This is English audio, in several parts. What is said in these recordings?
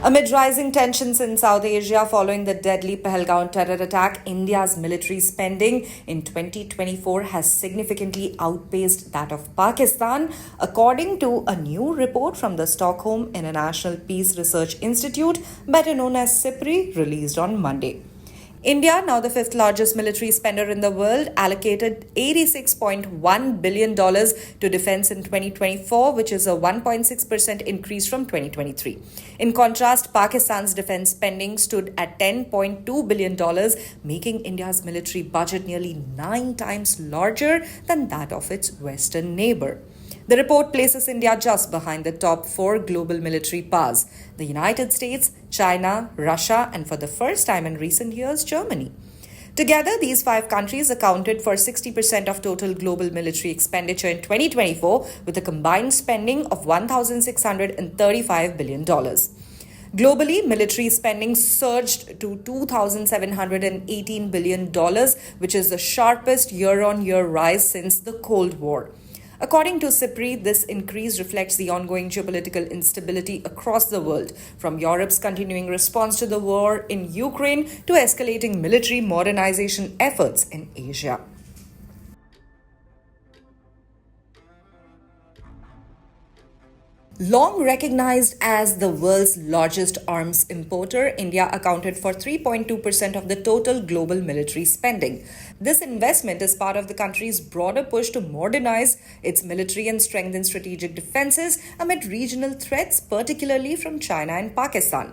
Amid rising tensions in South Asia following the deadly Pahalgaon terror attack, India's military spending in 2024 has significantly outpaced that of Pakistan, according to a new report from the Stockholm International Peace Research Institute, better known as SIPRI, released on Monday. India, now the fifth largest military spender in the world, allocated $86.1 billion to defense in 2024, which is a 1.6% increase from 2023. In contrast, Pakistan's defense spending stood at $10.2 billion, making India's military budget nearly 9 times larger than that of its Western neighbor. The report places India just behind the top 4 global military powers: the United States, China, Russia, and for the first time in recent years, Germany. Together, these 5 countries accounted for 60% of total global military expenditure in 2024, with a combined spending of $1,635 billion. Globally, military spending surged to $2,718 billion, which is the sharpest year-on-year rise since the Cold War. According to SIPRI, this increase reflects the ongoing geopolitical instability across the world, from Europe's continuing response to the war in Ukraine to escalating military modernization efforts in Asia. Long recognized as the world's largest arms importer, India accounted for 3.2% of the total global military spending. This investment is part of the country's broader push to modernize its military and strengthen strategic defenses amid regional threats, particularly from China and Pakistan.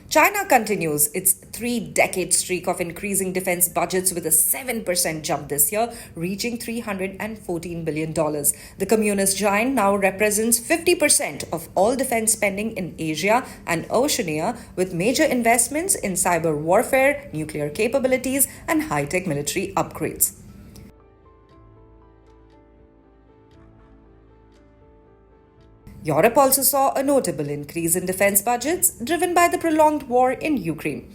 China continues its 3-decade streak of increasing defense budgets with a 7% jump this year, reaching $314 billion. The communist giant now represents 50% of all defense spending in Asia and Oceania, with major investments in cyber warfare, nuclear capabilities, and high-tech military upgrades. Europe also saw a notable increase in defense budgets, driven by the prolonged war in Ukraine.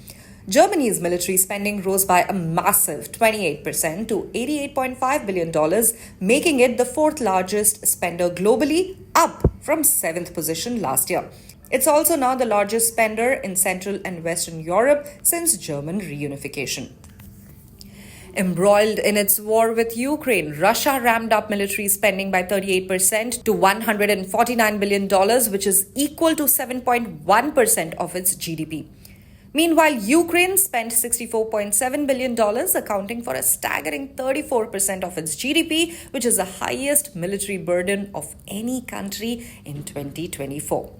Germany's military spending rose by a massive 28% to $88.5 billion, making it the 4th largest spender globally, up from 7th position last year. It's also now the largest spender in Central and Western Europe since German reunification. Embroiled in its war with Ukraine, Russia ramped up military spending by 38% to $149 billion, which is equal to 7.1% of its GDP. Meanwhile, Ukraine spent $64.7 billion, accounting for a staggering 34% of its GDP, which is the highest military burden of any country in 2024.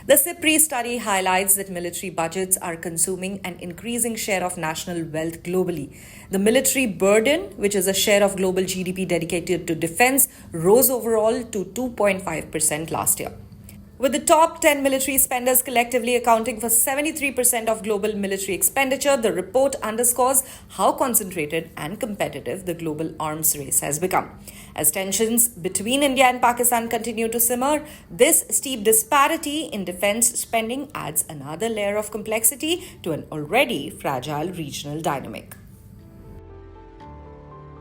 The SIPRI study highlights that military budgets are consuming an increasing share of national wealth globally. The military burden, which is a share of global GDP dedicated to defense, rose overall to 2.5% last year. With the top 10 military spenders collectively accounting for 73% of global military expenditure, the report underscores how concentrated and competitive the global arms race has become. As tensions between India and Pakistan continue to simmer, this steep disparity in defense spending adds another layer of complexity to an already fragile regional dynamic.